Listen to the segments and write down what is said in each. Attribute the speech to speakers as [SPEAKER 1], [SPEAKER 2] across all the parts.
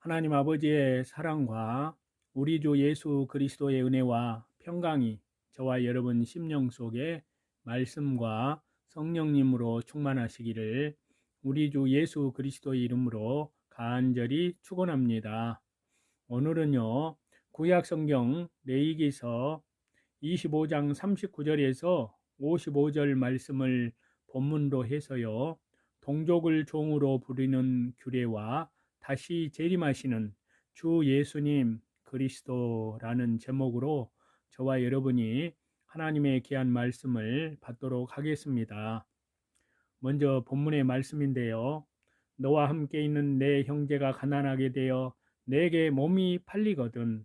[SPEAKER 1] 하나님 아버지의 사랑과 우리 주 예수 그리스도의 은혜와 평강이 저와 여러분 심령 속에 말씀과 성령님으로 충만하시기를 우리 주 예수 그리스도의 이름으로 간절히 축원합니다. 오늘은요, 구약 성경 레위기서 25장 39절에서 55절 말씀을 본문으로 해서요, 동족을 종으로 부리는 규례와 다시 재림하시는 주 예수님 그리스도라는 제목으로 저와 여러분이 하나님의 귀한 말씀을 받도록 하겠습니다. 먼저 본문의 말씀인데요. 너와 함께 있는 내 형제가 가난하게 되어 내게 몸이 팔리거든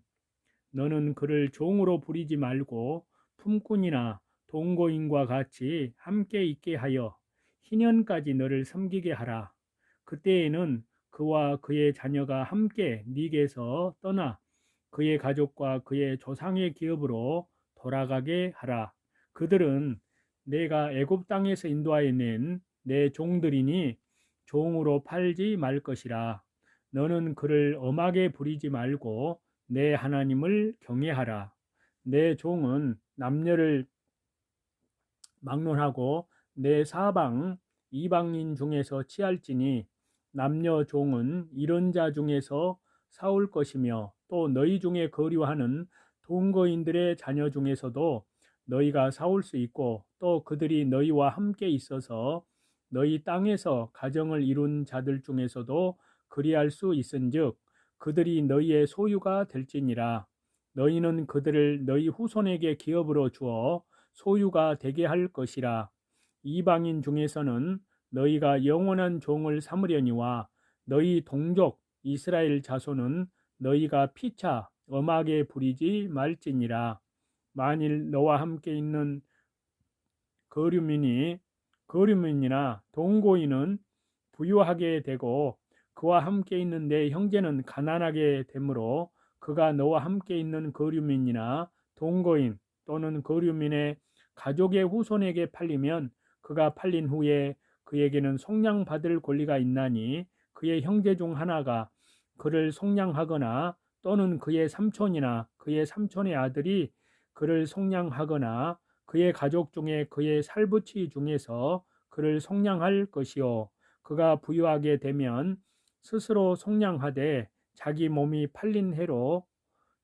[SPEAKER 1] 너는 그를 종으로 부리지 말고 품꾼이나 동거인과 같이 함께 있게 하여 희년까지 너를 섬기게 하라. 그때에는 그와 그의 자녀가 함께 네게서 떠나 그의 가족과 그의 조상의 기업으로 돌아가게 하라. 그들은 내가 애굽 땅에서 인도하여 낸 내 종들이니 종으로 팔지 말 것이라. 너는 그를 엄하게 부리지 말고 내 하나님을 경외하라. 내 종은 남녀를 막론하고 내 사방 이방인 중에서 취할지니 남녀 종은 이런 자 중에서 사올 것이며 또 너희 중에 거류하는 동거인들의 자녀 중에서도 너희가 사올 수 있고 또 그들이 너희와 함께 있어서 너희 땅에서 가정을 이룬 자들 중에서도 그리할 수 있은즉 그들이 너희의 소유가 될지니라. 너희는 그들을 너희 후손에게 기업으로 주어 소유가 되게 할 것이라. 이방인 중에서는 너희가 영원한 종을 삼으려니와 너희 동족 이스라엘 자손은 너희가 피차 엄하게 부리지 말지니라. 만일 너와 함께 있는 거류민이나 동거인은 부유하게 되고 그와 함께 있는 내 형제는 가난하게 되므로 그가 너와 함께 있는 거류민이나 동거인 또는 거류민의 가족의 후손에게 팔리면 그가 팔린 후에 그에게는 속량받을 권리가 있나니 그의 형제 중 하나가 그를 속량하거나 또는 그의 삼촌이나 그의 삼촌의 아들이 그를 속량하거나 그의 가족 중에 그의 살부치 중에서 그를 속량할 것이요 그가 부유하게 되면 스스로 속량하되 자기 몸이 팔린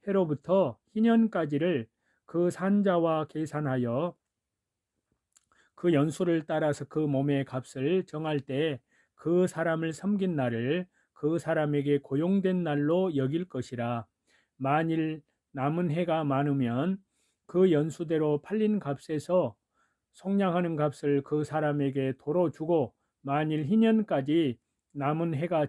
[SPEAKER 1] 해로부터 희년까지를 그 산자와 계산하여 그 연수를 따라서 그 몸의 값을 정할 때 그 사람을 섬긴 날을 그 사람에게 고용된 날로 여길 것이라. 만일 남은 해가 많으면 그 연수대로 팔린 값에서 속량하는 값을 그 사람에게 도로 주고 만일 희년까지 남은 해가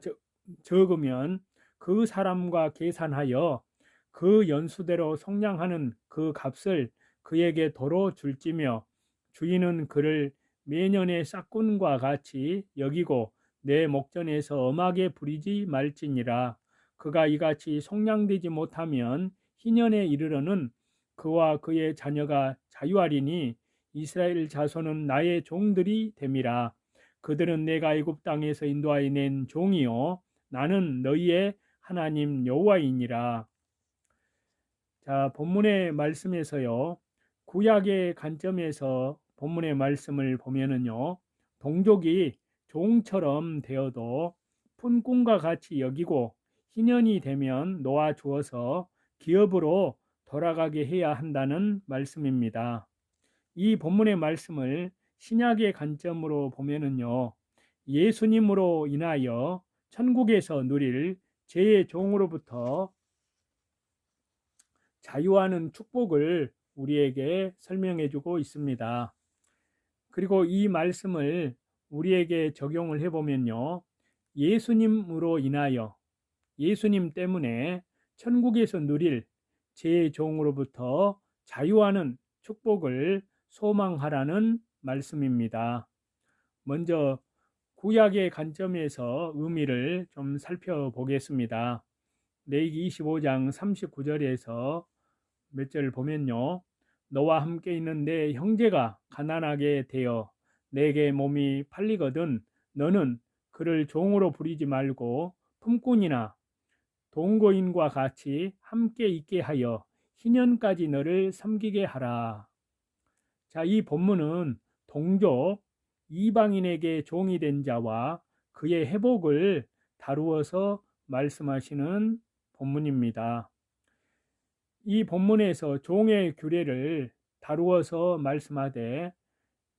[SPEAKER 1] 적으면 그 사람과 계산하여 그 연수대로 속량하는 그 값을 그에게 도로 줄지며 주인은 그를 매년의 싹군과 같이 여기고 내 목전에서 엄하게 부리지 말지니라. 그가 이같이 속량되지 못하면 희년에 이르러는 그와 그의 자녀가 자유하리니 이스라엘 자손은 나의 종들이 됨이라. 그들은 내가 애굽 땅에서 인도하여 낸 종이요 나는 너희의 하나님 여호와이니라. 자, 본문의 말씀에서요. 구약의 관점에서 본문의 말씀을 보면은요. 동족이 종처럼 되어도 품꾼과 같이 여기고 희년이 되면 놓아 주어서 기업으로 돌아가게 해야 한다는 말씀입니다. 이 본문의 말씀을 신약의 관점으로 보면은요. 예수님으로 인하여 천국에서 누릴 죄의 종으로부터 자유하는 축복을 우리에게 설명해 주고 있습니다. 그리고 이 말씀을 우리에게 적용을 해보면요. 예수님으로 인하여 예수님 때문에 천국에서 누릴 제 종으로부터 자유하는 축복을 소망하라는 말씀입니다. 먼저 구약의 관점에서 의미를 좀 살펴보겠습니다. 레위기 25장 39절에서 몇 절을 보면요. 너와 함께 있는 내 형제가 가난하게 되어 내게 몸이 팔리거든 너는 그를 종으로 부리지 말고 품꾼이나 동거인과 같이 함께 있게 하여 희년까지 너를 섬기게 하라. 자, 이 본문은 동족 이방인에게 종이 된 자와 그의 회복을 다루어서 말씀하시는 본문입니다. 이 본문에서 종의 규례를 다루어서 말씀하되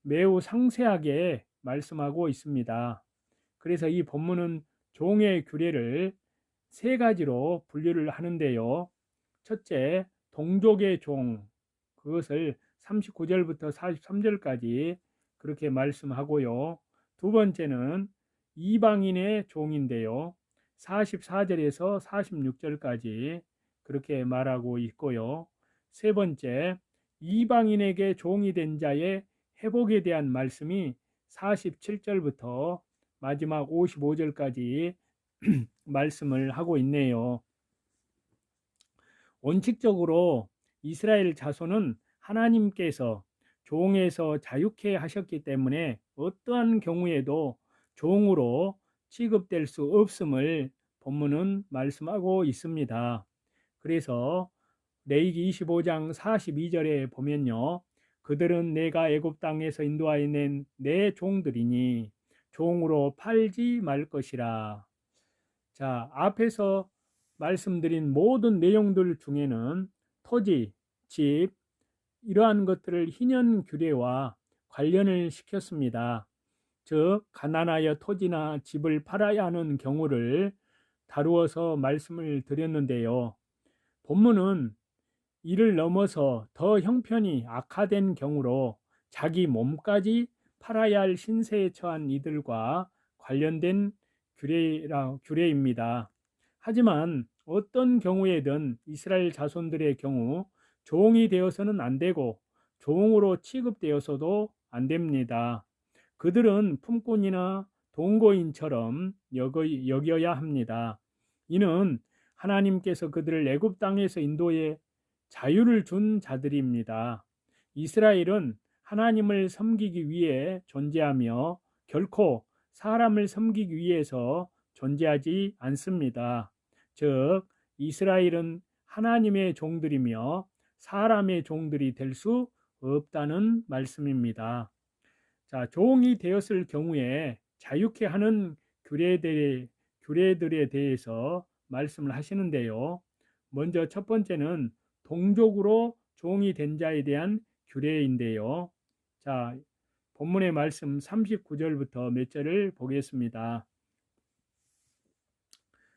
[SPEAKER 1] 매우 상세하게 말씀하고 있습니다. 그래서 이 본문은 종의 규례를 세 가지로 분류를 하는데요. 첫째, 동족의 종, 그것을 39절부터 43절까지 그렇게 말씀하고요. 두 번째는 이방인의 종인데요. 44절에서 46절까지 그렇게 말하고 있고요. 세 번째, 이방인에게 종이 된 자의 회복에 대한 말씀이 47절부터 마지막 55절까지 말씀을 하고 있네요. 원칙적으로 이스라엘 자손은 하나님께서 종에서 자유케 하셨기 때문에 어떠한 경우에도 종으로 취급될 수 없음을 본문은 말씀하고 있습니다. 그래서 레위기 25장 42절에 보면요, 그들은 내가 애굽 땅에서 인도하여 낸 내 종들이니 종으로 팔지 말 것이라. 자, 앞에서 말씀드린 모든 내용들 중에는 토지, 집, 이러한 것들을 희년 규례와 관련을 시켰습니다. 즉, 가난하여 토지나 집을 팔아야 하는 경우를 다루어서 말씀을 드렸는데요. 본문은 이를 넘어서 더 형편이 악화된 경우로 자기 몸까지 팔아야 할 신세에 처한 이들과 관련된 규례입니다. 하지만 어떤 경우에든 이스라엘 자손들의 경우 종이 되어서는 안 되고 종으로 취급되어서도 안 됩니다. 그들은 품꾼이나 동거인처럼 여겨야 합니다. 이는 하나님께서 그들을 애굽 땅에서 인도해 자유를 준 자들입니다. 이스라엘은 하나님을 섬기기 위해 존재하며 결코 사람을 섬기기 위해서 존재하지 않습니다. 즉, 이스라엘은 하나님의 종들이며 사람의 종들이 될 수 없다는 말씀입니다. 자, 종이 되었을 경우에 자유케 하는 규례들에 대해서 말씀을 하시는데요. 먼저 첫 번째는 동족으로 종이 된 자에 대한 규례인데요. 자, 본문의 말씀 39절부터 몇 절을 보겠습니다.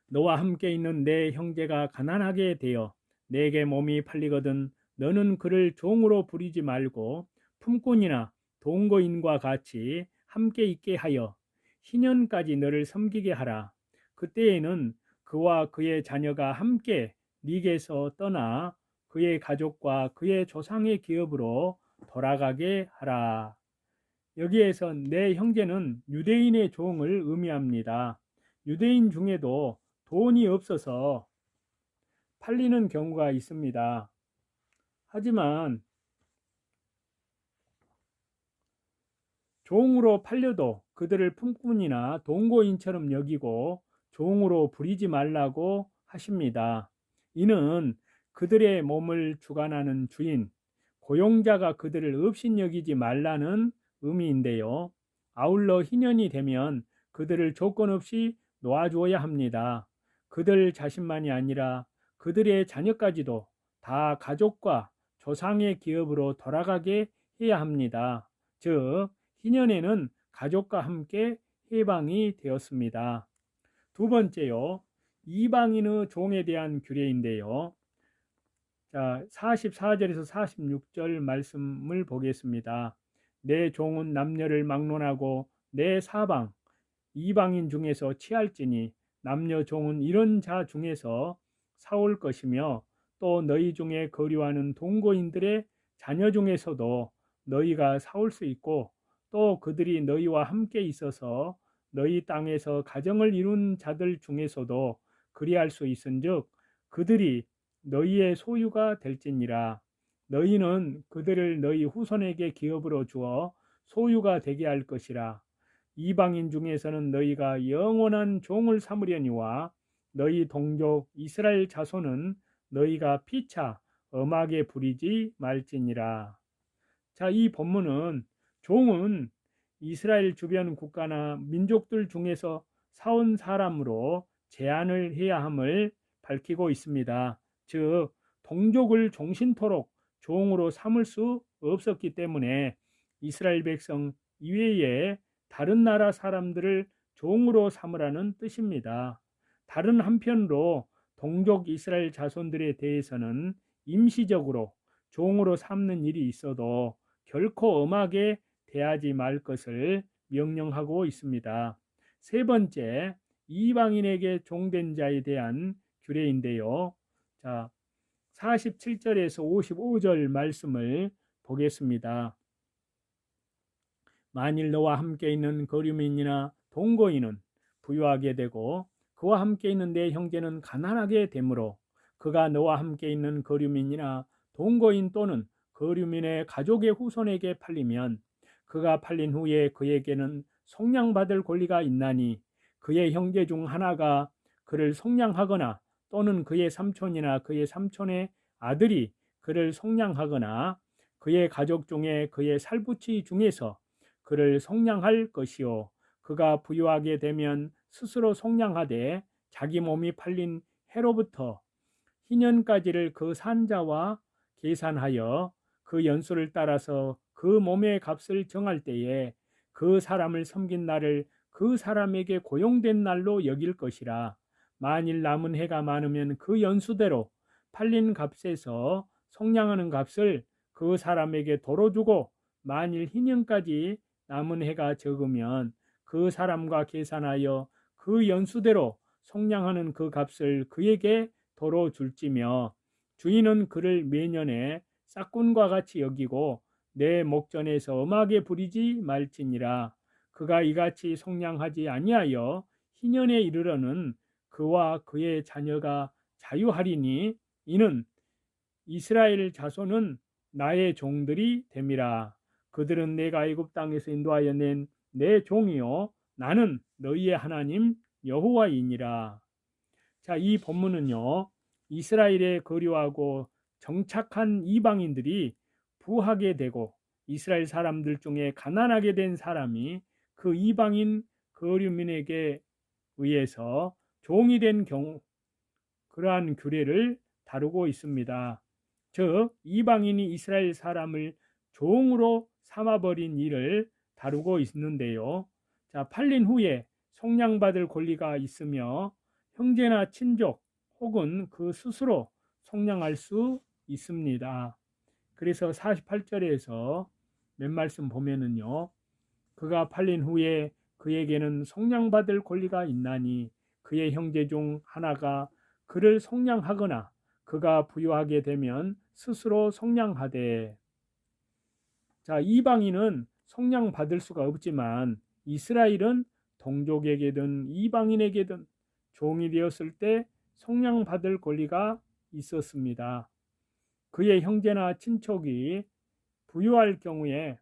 [SPEAKER 1] 너와 함께 있는 내 형제가 가난하게 되어 내게 몸이 팔리거든 너는 그를 종으로 부리지 말고 품꾼이나 동거인과 같이 함께 있게 하여 희년까지 너를 섬기게 하라. 그때에는 그와 그의 자녀가 함께 네게서 떠나 그의 가족과 그의 조상의 기업으로 돌아가게 하라. 여기에서 내 형제는 유대인의 종을 의미합니다. 유대인 중에도 돈이 없어서 팔리는 경우가 있습니다. 하지만 종으로 팔려도 그들을 품꾼이나 동거인처럼 여기고 종으로 부리지 말라고 하십니다. 이는 그들의 몸을 주관하는 주인, 고용자가 그들을 업신여기지 말라는 의미인데요. 아울러 희년이 되면 그들을 조건 없이 놓아주어야 합니다. 그들 자신만이 아니라 그들의 자녀까지도 다 가족과 조상의 기업으로 돌아가게 해야 합니다. 즉, 희년에는 가족과 함께 해방이 되었습니다. 두 번째요, 이방인의 종에 대한 규례인데요. 자, 44절에서 46절 말씀을 보겠습니다. 내 종은 남녀를 막론하고 내 사방 이방인 중에서 취할지니 남녀 종은 이런 자 중에서 사올 것이며 또 너희 중에 거류하는 동거인들의 자녀 중에서도 너희가 사올 수 있고 또 그들이 너희와 함께 있어서 너희 땅에서 가정을 이룬 자들 중에서도 그리할 수 있은즉 그들이 너희의 소유가 될지니라. 너희는 그들을 너희 후손에게 기업으로 주어 소유가 되게 할 것이라. 이방인 중에서는 너희가 영원한 종을 삼으려니와 너희 동족 이스라엘 자손은 너희가 피차 엄하게 부리지 말지니라. 자, 이 본문은 종은 이스라엘 주변 국가나 민족들 중에서 사온 사람으로 제한을 해야 함을 밝히고 있습니다. 즉, 동족을 종신토록 종으로 삼을 수 없었기 때문에 이스라엘 백성 이외에 다른 나라 사람들을 종으로 삼으라는 뜻입니다. 다른 한편으로 동족 이스라엘 자손들에 대해서는 임시적으로 종으로 삼는 일이 있어도 결코 엄하게 대하지 말 것을 명령하고 있습니다. 세 번째, 이방인에게 종된 자에 대한 규례인데요. 자, 47절에서 55절 말씀을 보겠습니다. 만일 너와 함께 있는 거류민이나 동거인은 부유하게 되고 그와 함께 있는 내 형제는 가난하게 되므로 그가 너와 함께 있는 거류민이나 동거인 또는 거류민의 가족의 후손에게 팔리면 그가 팔린 후에 그에게는 속량받을 권리가 있나니 그의 형제 중 하나가 그를 속량하거나 또는 그의 삼촌이나 그의 삼촌의 아들이 그를 속량하거나 그의 가족 중에 그의 살부치 중에서 그를 속량할 것이요 그가 부유하게 되면 스스로 속량하되 자기 몸이 팔린 해로부터 희년까지를 그 산자와 계산하여 그 연수를 따라서 그 몸의 값을 정할 때에 그 사람을 섬긴 날을 그 사람에게 고용된 날로 여길 것이라. 만일 남은 해가 많으면 그 연수대로 팔린 값에서 속량하는 값을 그 사람에게 도로 주고 만일 희년까지 남은 해가 적으면 그 사람과 계산하여 그 연수대로 속량하는 그 값을 그에게 도로 줄지며 주인은 그를 매년에 싹군과 같이 여기고 내 목전에서 엄하게 부리지 말지니라. 그가 이같이 속량하지 아니하여 희년에 이르러는 그와 그의 자녀가 자유하리니 이는 이스라엘 자손은 나의 종들이 됨이라. 그들은 내가 애굽 땅에서 인도하여 낸 내 종이요 나는 너희의 하나님 여호와이니라. 자, 이 본문은요 이스라엘에 거류하고 정착한 이방인들이 부하게 되고 이스라엘 사람들 중에 가난하게 된 사람이 그 이방인 거류민에게 의해서 종이 된 경우 그러한 규례를 다루고 있습니다. 즉 이방인이 이스라엘 사람을 종으로 삼아버린 일을 다루고 있는데요. 자, 팔린 후에 속량받을 권리가 있으며 형제나 친족 혹은 그 스스로 속량할 수 있습니다. 그래서 48절에서 몇 말씀 보면은요. 그가 팔린 후에 그에게는 속량받을 권리가 있나니 그의 형제 중 하나가 그를 속량하거나 그가 부유하게 되면 스스로 속량하되. 자, 이방인은 속량받을 수가 없지만 이스라엘은 동족에게든 이방인에게든 종이 되었을 때 속량받을 권리가 있었습니다. 그의 형제나 친척이 부유할 경우에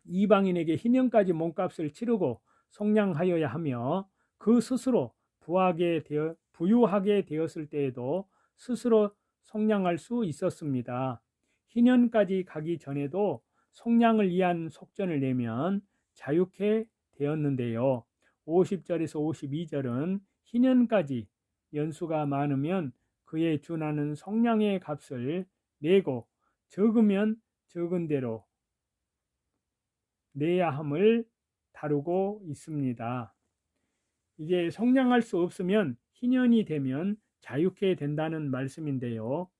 [SPEAKER 1] 이방인에게 희년까지 몸값을 치르고 속량하여야 하며 그 스스로 부유하게 되었을 때에도 스스로 속량할 수 있었습니다. 희년까지 가기 전에도 속량을 위한 속전을 내면 자유케 되었는데요. 50절에서 52절은 희년까지 연수가 많으면 그에 준하는 속량의 값을 내고 적으면 적은 대로 내야 함을 다루고 있습니다. 이게 속량할 수 없으면 희년이 되면 자유케 된다는 말씀인데요.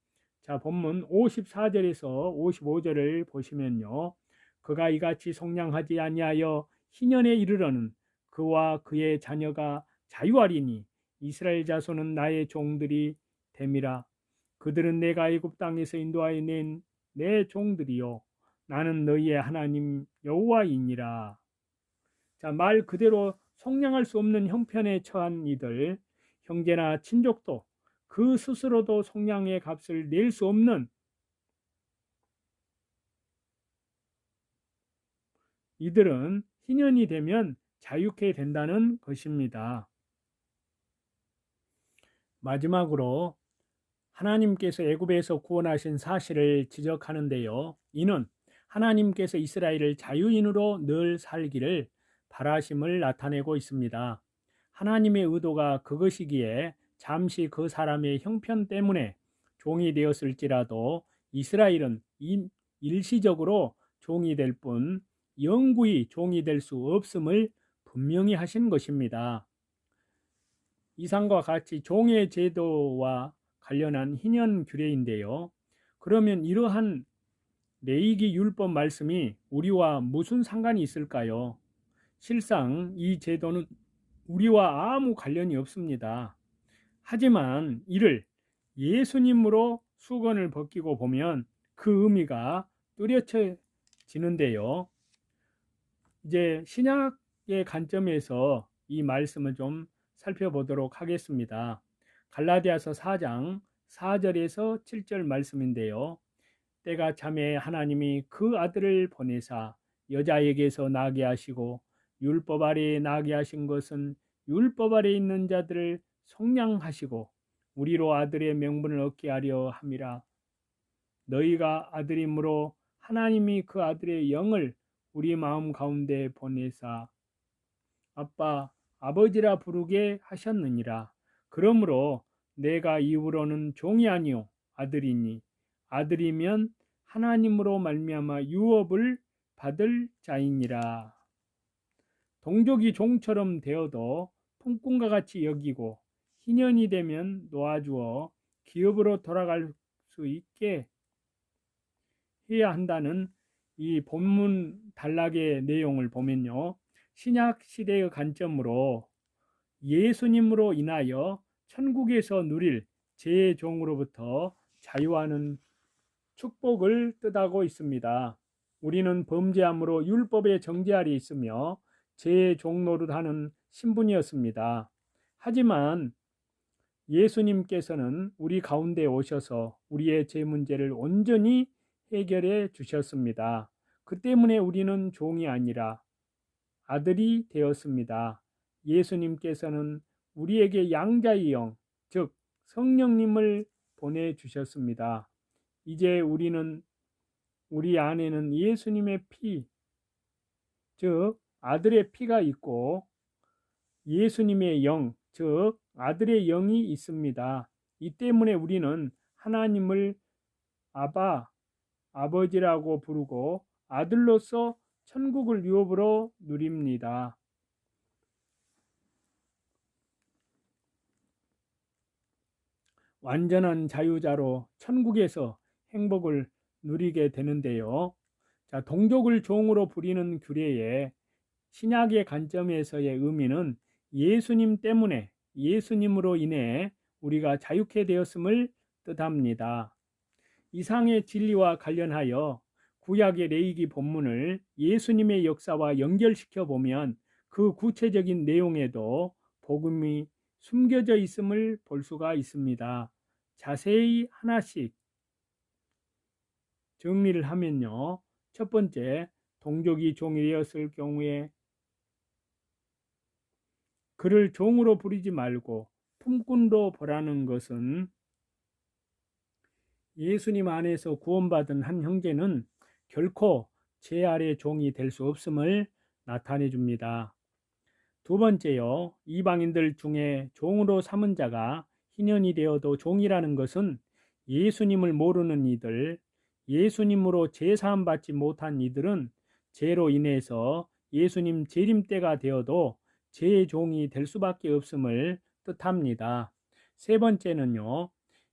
[SPEAKER 1] 자, 본문 54절에서 55절을 보시면요. 그가 이같이 속량하지 아니하여 희년에 이르러는 그와 그의 자녀가 자유하리니 이스라엘 자손은 나의 종들이 됨이라. 그들은 내가 애굽 땅에서 인도하여 낸 내 종들이요 나는 너희의 하나님 여호와이니라. 자, 말 그대로 속량할 수 없는 형편에 처한 이들, 형제나 친족도 그 스스로도 속량의 값을 낼 수 없는 이들은 희년이 되면 자유케 된다는 것입니다. 마지막으로 하나님께서 애굽에서 구원하신 사실을 지적하는데요. 이는 하나님께서 이스라엘을 자유인으로 늘 살기를 바라심을 나타내고 있습니다. 하나님의 의도가 그것이기에 잠시 그 사람의 형편 때문에 종이 되었을지라도 이스라엘은 일시적으로 종이 될 뿐 영구히 종이 될 수 없음을 분명히 하신 것입니다. 이상과 같이 종의 제도와 관련한 희년 규례인데요. 그러면 이러한 레위기 율법 말씀이 우리와 무슨 상관이 있을까요? 실상 이 제도는 우리와 아무 관련이 없습니다. 하지만 이를 예수님으로 수건을 벗기고 보면 그 의미가 뚜렷해지는데요. 이제 신약의 관점에서 이 말씀을 좀 살펴보도록 하겠습니다. 갈라디아서 4장 4절에서 7절 말씀인데요. 때가 참에 하나님이 그 아들을 보내사 여자에게서 나게 하시고 율법 아래에 나게 하신 것은 율법 아래에 있는 자들을 속량하시고 우리로 아들의 명분을 얻게 하려 함이라. 너희가 아들이므로 하나님이 그 아들의 영을 우리 마음 가운데 보내사 아빠, 아버지라 부르게 하셨느니라. 그러므로 내가 이후로는 종이 아니요 아들이니 아들이면 하나님으로 말미암아 유업을 받을 자이니라. 동족이 종처럼 되어도 품꾼과 같이 여기고 희년이 되면 놓아주어 기업으로 돌아갈 수 있게 해야 한다는 이 본문 단락의 내용을 보면요. 신약 시대의 관점으로 예수님으로 인하여 천국에서 누릴 제 종으로부터 자유하는 축복을 뜻하고 있습니다. 우리는 범죄함으로 율법의 정죄 아래 있으며 제 종노릇하는 신분이었습니다. 하지만 예수님께서는 우리 가운데 오셔서 우리의 죄 문제를 온전히 해결해 주셨습니다. 그 때문에 우리는 종이 아니라 아들이 되었습니다. 예수님께서는 우리에게 양자의 영, 즉 성령님을 보내주셨습니다. 이제 우리 안에는 예수님의 피, 즉 아들의 피가 있고 예수님의 영, 즉 아들의 영이 있습니다. 이 때문에 우리는 하나님을 아버지라고 부르고 아들로서 천국을 유업으로 누립니다. 완전한 자유자로 천국에서 행복을 누리게 되는데요. 자, 동족을 종으로 부리는 규례의 신약의 관점에서의 의미는 예수님 때문에 예수님으로 인해 우리가 자유케 되었음을 뜻합니다. 이상의 진리와 관련하여 구약의 레위기 본문을 예수님의 역사와 연결시켜 보면 그 구체적인 내용에도 복음이 숨겨져 있음을 볼 수가 있습니다. 자세히 하나씩 정리를 하면요. 첫 번째, 동족이 종이 되었을 경우에 그를 종으로 부리지 말고 품꾼으로 보라는 것은 예수님 안에서 구원받은 한 형제는 결코 죄 아래 종이 될 수 없음을 나타내 줍니다. 두 번째요, 이방인들 중에 종으로 삼은 자가 희년이 되어도 종이라는 것은 예수님을 모르는 이들, 예수님으로 제사함 받지 못한 이들은 죄로 인해서 예수님 재림 때가 되어도 죄의 종이 될 수밖에 없음을 뜻합니다. 세 번째는요,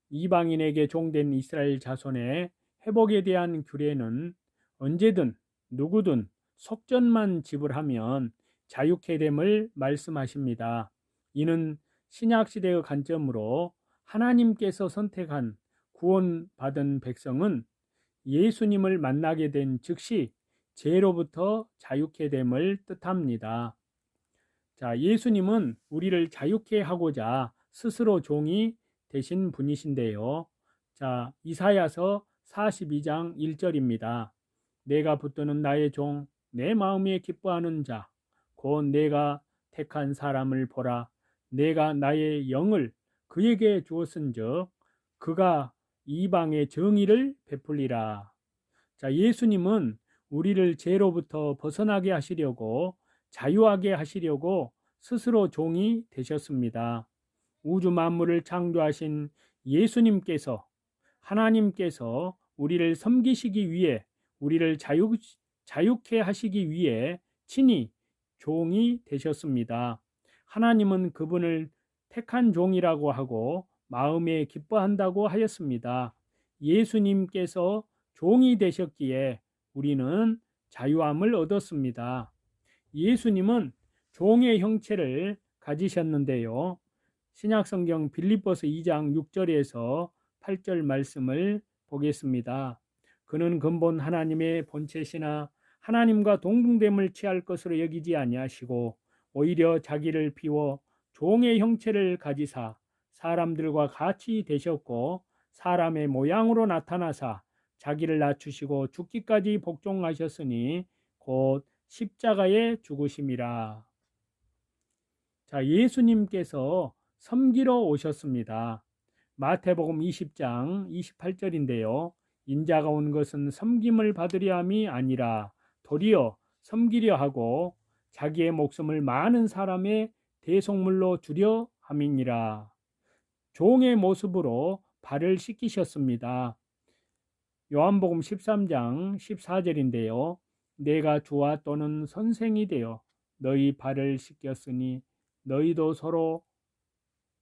[SPEAKER 1] 이방인에게 종된 이스라엘 자손의 회복에 대한 규례는 언제든 누구든 속전만 지불하면 자유케 됨을 말씀하십니다. 이는 신약시대의 관점으로 하나님께서 선택한 구원받은 백성은 예수님을 만나게 된 즉시 죄로부터 자유케 됨을 뜻합니다. 자, 예수님은 우리를 자유케 하고자 스스로 종이 되신 분이신데요. 자, 이사야서 42장 1절입니다. 내가 붙드는 나의 종, 내 마음에 기뻐하는 자, 곧 내가 택한 사람을 보라. 내가 나의 영을 그에게 주었은즉 그가 이방의 정의를 베풀리라. 자, 예수님은 우리를 죄로부터 벗어나게 하시려고 자유하게 하시려고 스스로 종이 되셨습니다. 우주 만물을 창조하신 예수님께서 하나님께서 우리를 섬기시기 위해 우리를 자유케 하시기 위해 친히 종이 되셨습니다. 하나님은 그분을 택한 종이라고 하고 마음에 기뻐한다고 하였습니다. 예수님께서 종이 되셨기에 우리는 자유함을 얻었습니다. 예수님은 종의 형체를 가지셨는데요. 신약성경 빌립보서 2장 6절에서 8절 말씀을 보겠습니다. 그는 근본 하나님의 본체시나 하나님과 동등됨을 취할 것으로 여기지 아니하시고 오히려 자기를 비워 종의 형체를 가지사 사람들과 같이 되셨고 사람의 모양으로 나타나사 자기를 낮추시고 죽기까지 복종하셨으니 곧 십자가에 죽으심이라. 자, 예수님께서 섬기러 오셨습니다. 마태복음 20장 28절인데요. 인자가 온 것은 섬김을 받으려 함이 아니라 도리어 섬기려 하고 자기의 목숨을 많은 사람의 대속물로 주려 함이니라. 종의 모습으로 발을 씻기셨습니다. 요한복음 13장 14절인데요. 내가 주와 또는 선생이 되어 너희 발을 씻겼으니 너희도 서로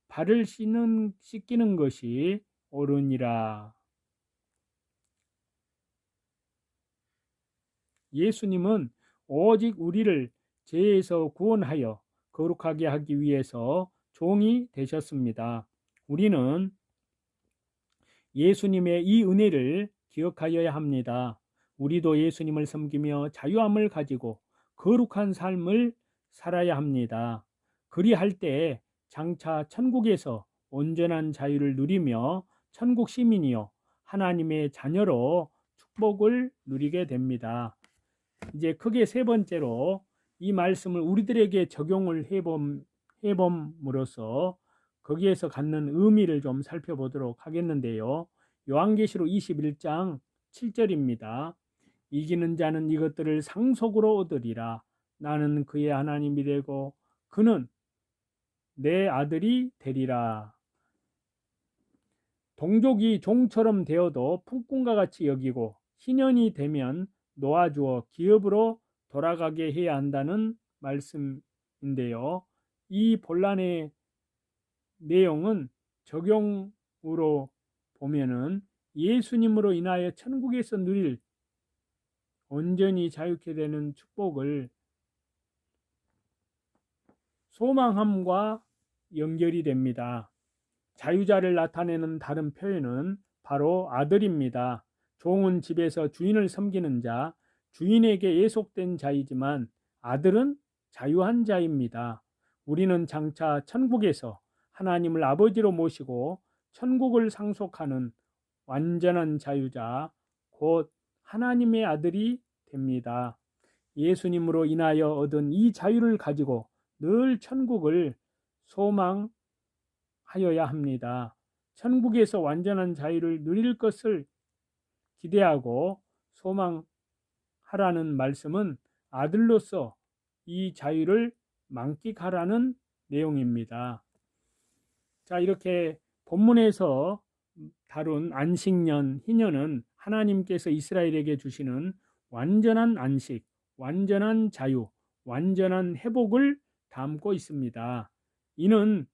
[SPEAKER 1] 발을 씻기는 것이 옳으니라. 예수님은 오직 우리를 죄에서 구원하여 거룩하게 하기 위해서 종이 되셨습니다. 우리는 예수님의 이 은혜를 기억하여야 합니다. 우리도 예수님을 섬기며 자유함을 가지고 거룩한 삶을 살아야 합니다. 그리할 때 장차 천국에서 온전한 자유를 누리며 천국 시민이요 하나님의 자녀로 축복을 누리게 됩니다. 이제 크게 세 번째로 이 말씀을 우리들에게 적용을 해봄으로써 거기에서 갖는 의미를 좀 살펴보도록 하겠는데요. 요한계시록 21장 7절입니다. 이기는 자는 이것들을 상속으로 얻으리라. 나는 그의 하나님이 되고 그는 내 아들이 되리라. 동족이 종처럼 되어도 품꾼과 같이 여기고 신년이 되면 놓아주어 기업으로 돌아가게 해야 한다는 말씀인데요. 이 본란의 내용은 적용으로 보면은 예수님으로 인하여 천국에서 누릴 온전히 자유케 되는 축복을 소망함과 연결이 됩니다. 자유자를 나타내는 다른 표현은 바로 아들입니다. 종은 집에서 주인을 섬기는 자, 주인에게 예속된 자이지만 아들은 자유한 자입니다. 우리는 장차 천국에서 하나님을 아버지로 모시고 천국을 상속하는 완전한 자유자, 곧 하나님의 아들이 됩니다. 예수님으로 인하여 얻은 이 자유를 가지고 늘 천국을 소망하여야 합니다. 천국에서 완전한 자유를 누릴 것을 기대하고 소망하라는 말씀은 아들로서 이 자유를 만끽하라는 내용입니다. 자, 이렇게 본문에서 다룬 안식년, 희년은 하나님께서 이스라엘에게 주시는 완전한 안식, 완전한 자유, 완전한 회복을 담고 있습니다. 이는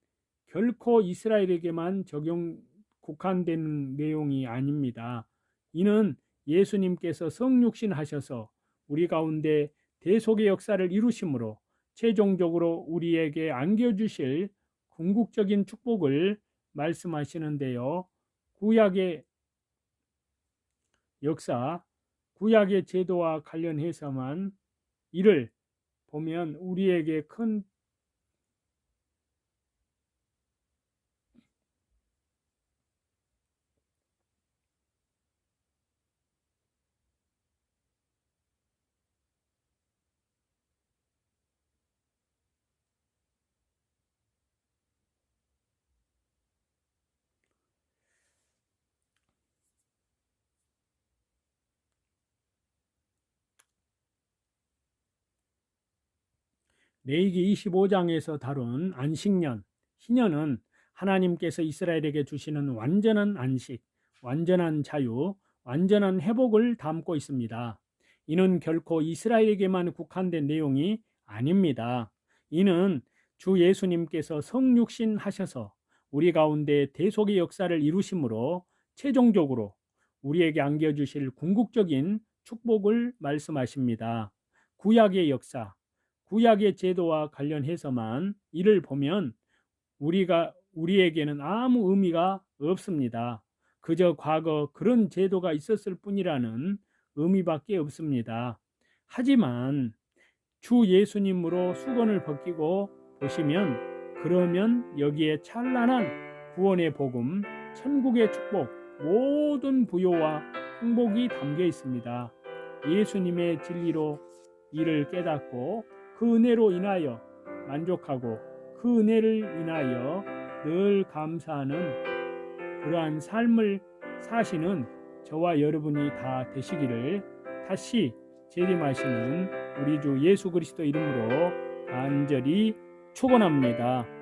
[SPEAKER 1] 결코 이스라엘에게만 국한된 내용이 아닙니다. 이는 예수님께서 성육신 하셔서 우리 가운데 대속의 역사를 이루심으로 최종적으로 우리에게 안겨주실 궁극적인 축복을 말씀하시는데요. 구약의 역사, 구약의 제도와 관련해서만 이를 보면 우리에게 큰 레위기 25장에서 다룬 안식년, 희년은 하나님께서 이스라엘에게 주시는 완전한 안식, 완전한 자유, 완전한 회복을 담고 있습니다. 이는 결코 이스라엘에게만 국한된 내용이 아닙니다. 이는 주 예수님께서 성육신 하셔서 우리 가운데 대속의 역사를 이루심으로 최종적으로 우리에게 안겨주실 궁극적인 축복을 말씀하십니다. 구약의 역사, 구약의 제도와 관련해서만 이를 보면 우리에게는 아무 의미가 없습니다. 그저 과거 그런 제도가 있었을 뿐이라는 의미밖에 없습니다. 하지만 주 예수님으로 수건을 벗기고 보시면 그러면 여기에 찬란한 구원의 복음, 천국의 축복, 모든 부요와 행복이 담겨 있습니다. 예수님의 진리로 이를 깨닫고 그 은혜로 인하여 만족하고 그 은혜를 인하여 늘 감사하는 그러한 삶을 사시는 저와 여러분이 다 되시기를 다시 재림하시는 우리 주 예수 그리스도 이름으로 간절히 축원합니다.